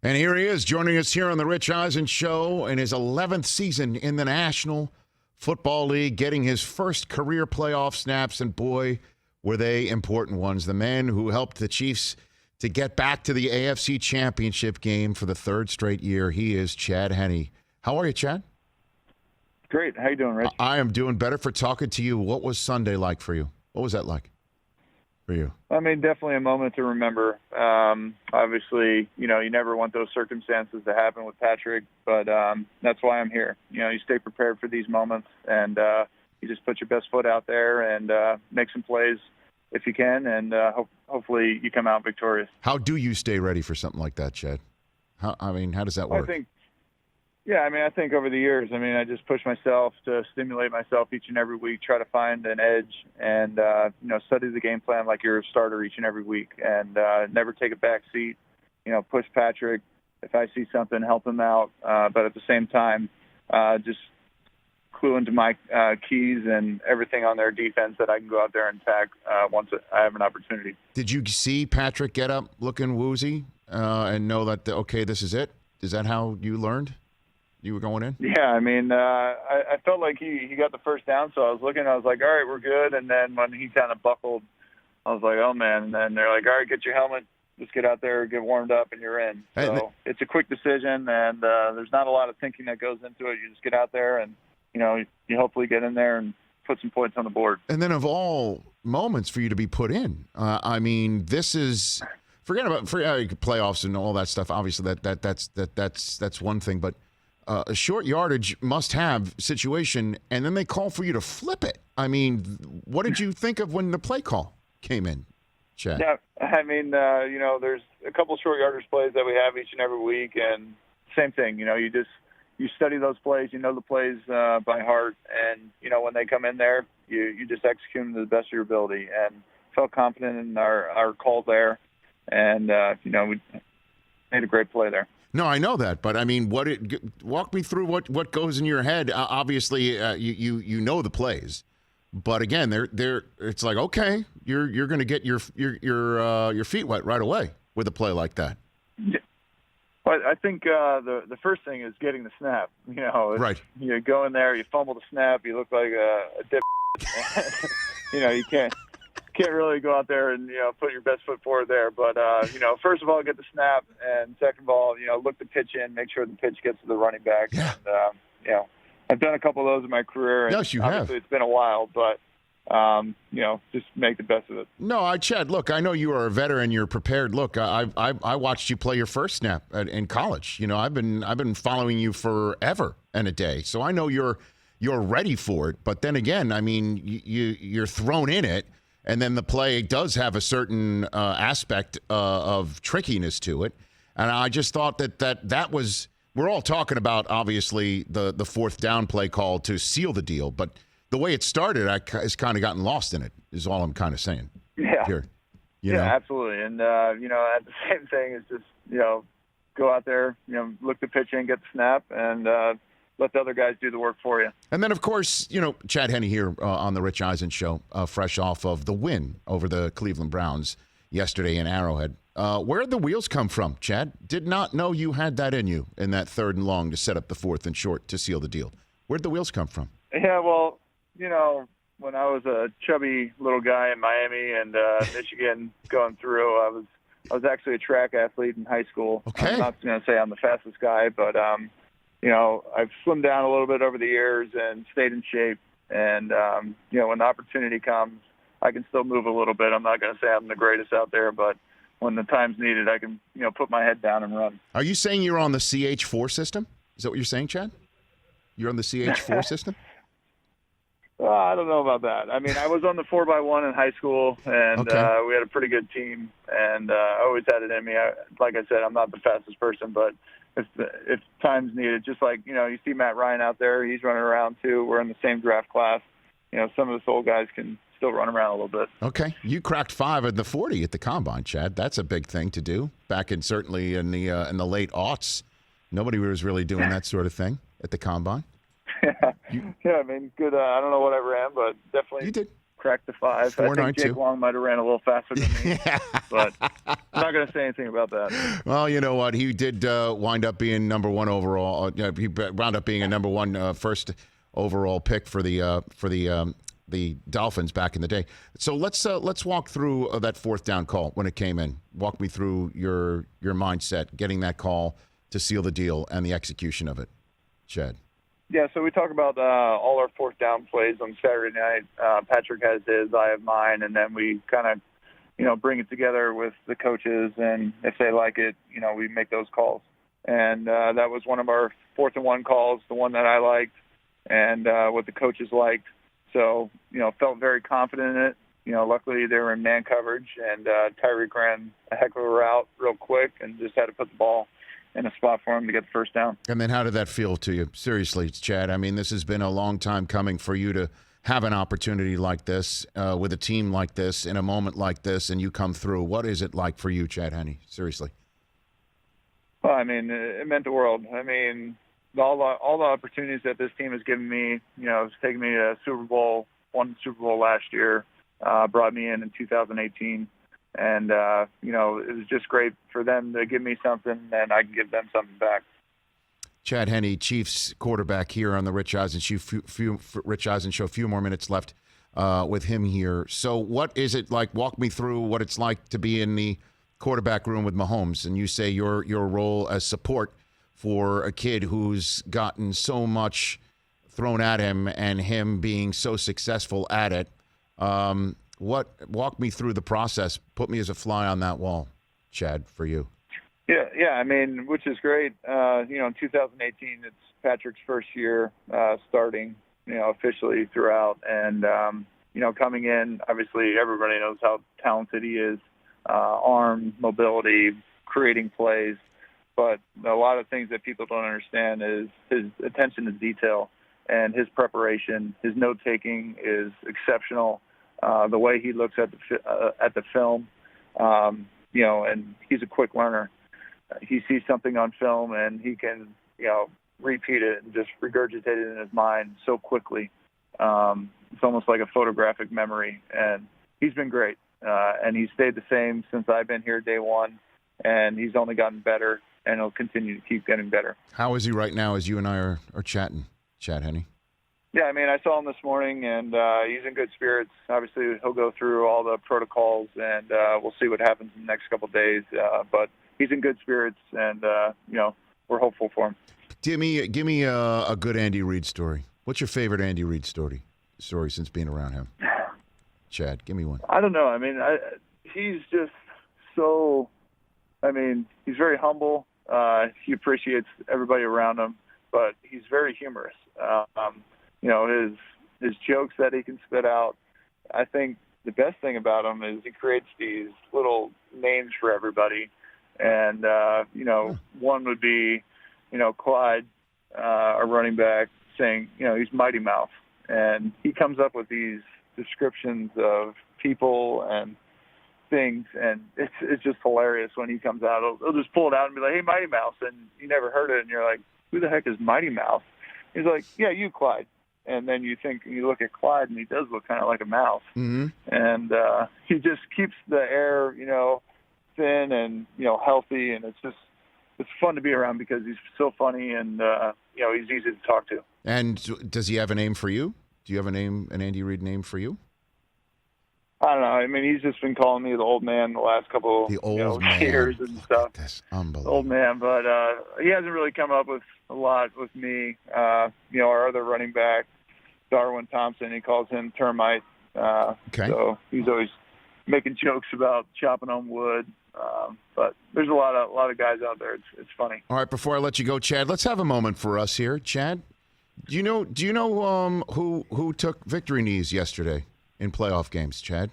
And here he is joining us here on the Rich Eisen Show in his 11th season in the National Football League, getting his first career playoff snaps, and boy, were they important ones. The man who helped the Chiefs to get back to the AFC Championship Game for the third straight year. He is Chad Henne. How are you, Chad? Great. How you doing, Rich? I am doing better for talking to you. What was Sunday like for you? What was that like for you? I mean, definitely a moment to remember. Obviously, you never want those circumstances to happen with Patrick, but that's why I'm here. You stay prepared for these moments, and you just put your best foot out there and make some plays if you can, and hopefully you come out victorious. How do you stay ready for something like that, Chad? How does that work? I think over the years, I just push myself to stimulate myself each and every week, try to find an edge, and study the game plan like you're a starter each and every week, and never take a back seat. Push Patrick. If I see something, help him out, but at the same time, just clue into my keys and everything on their defense that I can go out there and attack once I have an opportunity. Did you see Patrick get up looking woozy and know that, okay, this is it? Is that how you learned you were going in? Yeah, I felt like he got the first down, so I was looking, I was like, all right, we're good. And then when he kind of buckled, I was like, oh, man. And then they're like, all right, get your helmet, just get out there, get warmed up, and you're in. So it's a quick decision, and there's not a lot of thinking that goes into it. You just get out there, and, you hopefully get in there and put some points on the board. And then of all moments for you to be put in, this is – forget playoffs and all that stuff. Obviously, that's one thing, but – a short yardage must-have situation, and then they call for you to flip it. What did you think of when the play call came in, Chad? Yeah, there's a couple short yardage plays that we have each and every week, and same thing. You study those plays, the plays by heart, and when they come in there, you just execute them to the best of your ability. And felt confident in our call there, and we made a great play there. No, I know that, but walk me through what goes in your head. Obviously, you know the plays, but again, it's like, okay, you're going to get your feet wet right away with a play like that. Yeah. Well, I think the first thing is getting the snap. Right. You go in there, you fumble the snap, you look like a dip. You can't really go out there and put your best foot forward there, but first of all, get the snap, and second of all, look the pitch in, make sure the pitch gets to the running back. Yeah. And I've done a couple of those in my carear. And yes, you have. It's been a while, but just make the best of it. No, Chad, look, I know you are a veteran. You're prepared. Look, I watched you play your first snap in college. I've been following you forever and a day, so I know you're ready for it. But then again, you're thrown in it. And then the play does have a certain aspect of trickiness to it. And I just thought that was – we're all talking about, obviously, the fourth down play call to seal the deal. But the way it started, has kind of gotten lost in it, is all I'm kind of saying. Yeah. Here, absolutely. And, at the same thing is just, go out there, look the pitch in, get the snap, and let the other guys do the work for you. And then, of course, Chad Henne here on the Rich Eisen Show, fresh off of the win over the Cleveland Browns yesterday in Arrowhead. Where did the wheels come from, Chad? Did not know you had that in you in that third and long to set up the fourth and short to seal the deal. Where did the wheels come from? Yeah, well, when I was a chubby little guy in Miami and Michigan going through, I was actually a track athlete in high school. Okay. I'm not going to say I'm the fastest guy, but I've slimmed down a little bit over the years and stayed in shape. And, when the opportunity comes, I can still move a little bit. I'm not going to say I'm the greatest out there, but when the time's needed, I can, put my head down and run. Are you saying you're on the CH4 system? Is that what you're saying, Chad? You're on the CH4 system? I don't know about that. I was on the 4x1 in high school, and okay. We had a pretty good team, and I always had it in me. Like I said, I'm not the fastest person, but if time's needed, just like, you see Matt Ryan out there, he's running around too. We're in the same draft class. Some of us old guys can still run around a little bit. Okay. You cracked 5 at the 40 at the Combine, Chad. That's a big thing to do. Back in certainly in the late aughts, nobody was really doing that sort of thing at the Combine. Yeah, good. I don't know what I ran, but definitely you did. cracked the 5. I think 4.92. Jake Long might have ran a little faster than me, Yeah. but I'm not going to say anything about that. Well, you know what? He did wind up being number 1 overall. He wound up being a number 1 first overall pick for the Dolphins back in the day. So let's walk through that 4th down call when it came in. Walk me through your mindset, getting that call to seal the deal and the execution of it, Chad. Yeah, so we talk about all our 4th down plays on Saturday night. Patrick has his, I have mine, and then we kind of, bring it together with the coaches, and if they like it, we make those calls. And that was one of our 4th and 1 calls, the one that I liked, and what the coaches liked. So, felt very confident in it. Luckily they were in man coverage, and Tyreek ran a heck of a route real quick and just had to put the ball in a spot for him to get the first down. And then how did that feel to you? Seriously, Chad, I mean, this has been a long time coming for you to have an opportunity like this with a team like this in a moment like this, and you come through. What is it like for you, Chad Henne? Seriously. Well, I mean, it meant the world. I mean, all the opportunities that this team has given me, it's taken me to Super Bowl, won the Super Bowl last year, brought me in 2018. And, it was just great for them to give me something, and I can give them something back. Chad Henne, Chiefs quarterback here on the Rich Eisen Show. Few more minutes left with him here. So what is it like? Walk me through what it's like to be in the quarterback room with Mahomes. And you say your role as support for a kid who's gotten so much thrown at him and him being so successful at it. Walk me through the process. Put me as a fly on that wall, Chad, for you. Yeah. I mean, which is great. In 2018, it's Patrick's first year starting, officially throughout. And, coming in, obviously everybody knows how talented he is, arm, mobility, creating plays. But a lot of things that people don't understand is his attention to detail and his preparation. His note-taking is exceptional. The way he looks at the film, and he's a quick learner. He sees something on film and he can, repeat it and just regurgitate it in his mind so quickly. It's almost like a photographic memory, and he's been great. And he's stayed the same since I've been here day one, and he's only gotten better, and he'll continue to keep getting better. How is he right now as you and I are chatting, Chad Henne? Yeah, I mean, I saw him this morning, and he's in good spirits. Obviously, he'll go through all the protocols, and we'll see what happens in the next couple of days. But he's in good spirits, and, we're hopeful for him. Give me a good Andy Reid story. What's your favorite Andy Reid story since being around him? Chad, give me one. I don't know. I mean, he's just so – I mean, he's very humble. He appreciates everybody around him, but he's very humorous. His jokes that he can spit out. I think the best thing about him is he creates these little names for everybody. And, one would be, Clyde, our running back, saying, he's Mighty Mouse. And he comes up with these descriptions of people and things, and it's just hilarious when he comes out. He'll just pull it out and be like, hey, Mighty Mouse. And you never heard it, and you're like, who the heck is Mighty Mouse? He's like, yeah, you, Clyde. And then you look at Clyde, and he does look kind of like a mouse. Mm-hmm. And he just keeps the air, thin and, healthy. And it's fun to be around because he's so funny and, he's easy to talk to. And does he have a name for you? Do you have an Andy Reid name for you? I don't know. I mean, he's just been calling me the old man the last couple years and stuff. That's unbelievable. Old man, but he hasn't really come up with a lot with me. Our other running back, Darwin Thompson, he calls him Termite. Okay. So he's always making jokes about chopping on wood. But there's a lot of guys out there. It's funny. All right, before I let you go, Chad, let's have a moment for us here. Chad, do you know who took victory knees yesterday in playoff games, Chad?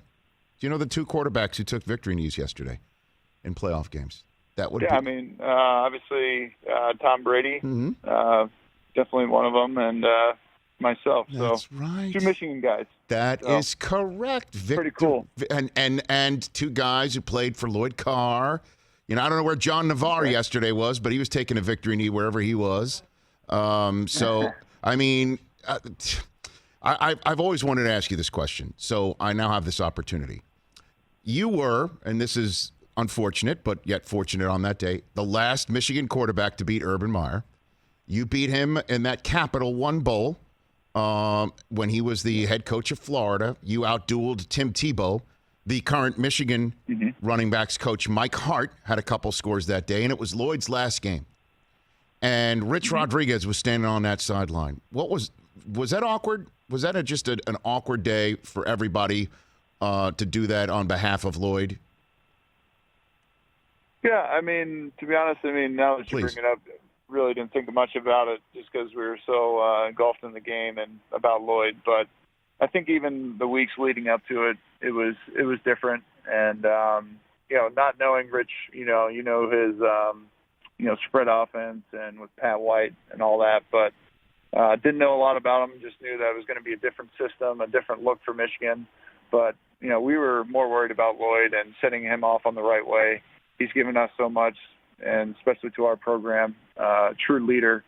Do you know the two quarterbacks who took victory knees yesterday in playoff games? I mean, obviously Tom Brady, mm-hmm. Definitely one of them, and myself. That's so right. Two Michigan guys. That is correct. Pretty cool. And two guys who played for Lloyd Carr. I don't know where John Navarre yesterday was, but he was taking a victory knee wherever he was. So, I mean, I've always wanted to ask you this question, so I now have this opportunity. You were, and this is unfortunate, but yet fortunate on that day, the last Michigan quarterback to beat Urban Meyer. You beat him in that Capital One Bowl when he was the head coach of Florida. You outdueled Tim Tebow. The current Michigan running backs coach, Mike Hart, had a couple scores that day, and it was Lloyd's last game. And Rich Rodriguez was standing on that sideline. Was that awkward? Was that just an awkward day for everybody to do that on behalf of Lloyd? Yeah, I mean, to be honest, now that you bring it up, really didn't think much about it just because we were so engulfed in the game and about Lloyd. But I think even the weeks leading up to it, it was different. And not knowing Rich, his spread offense and with Pat White and all that, but didn't know a lot about him. Just knew that it was going to be a different system, a different look for Michigan. But we were more worried about Lloyd and setting him off on the right way. He's given us so much, and especially to our program, true leader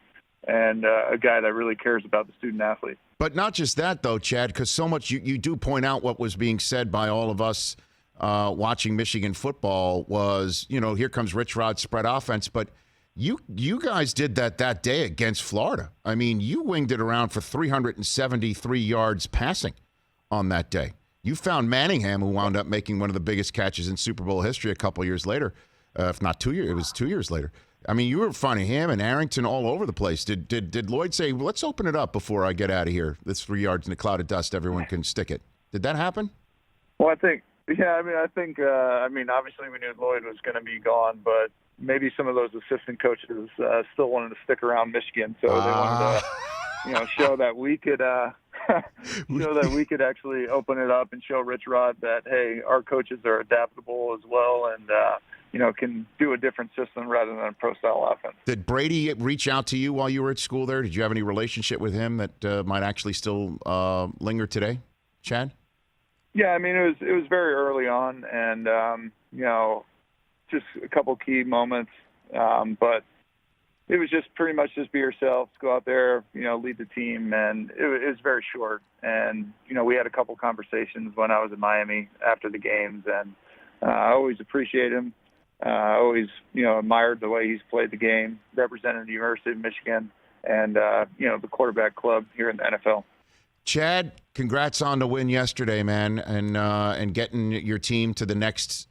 and a guy that really cares about the student athlete. But not just that, though, Chad, because so much you do point out what was being said by all of us watching Michigan football was, here comes Rich Rod's spread offense. But you guys did that day against Florida. I mean, you winged it around for 373 yards passing on that day. You found Manningham, who wound up making one of the biggest catches in Super Bowl history a couple years later, if not 2 years. It was 2 years later. I mean, you were finding him and Arrington all over the place. Did Lloyd say, let's open it up before I get out of here? This 3 yards in a cloud of dust, everyone can stick it. Did that happen? Well, I think obviously we knew Lloyd was going to be gone, but maybe some of those assistant coaches still wanted to stick around Michigan, so they wanted to, show that we could actually open it up and show Rich Rod that, hey, our coaches are adaptable as well, and can do a different system rather than a pro-style offense. Did Brady reach out to you while you were at school there? Did you have any relationship with him that might actually still linger today, Chad? Yeah, it was very early on, and just a couple key moments, but it was just pretty much just be yourself, go out there, lead the team, and it was very short. And we had a couple conversations when I was in Miami after the games, and I always appreciate him. I always admired the way he's played the game, represented the University of Michigan, and the quarterback club here in the NFL. Chad, congrats on the win yesterday, man, and getting your team to the next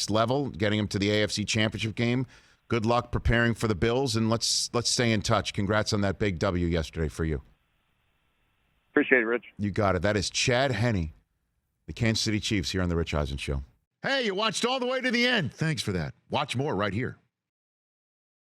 level, getting them to the AFC Championship Game. Good luck preparing for the Bills, and let's stay in touch. Congrats on that big W yesterday for you. Appreciate it, Rich. You got it. That is Chad Henne, the Kansas City Chiefs, here on the Rich Eisen Show. Hey, you watched all the way to the end. Thanks for that. Watch more right here.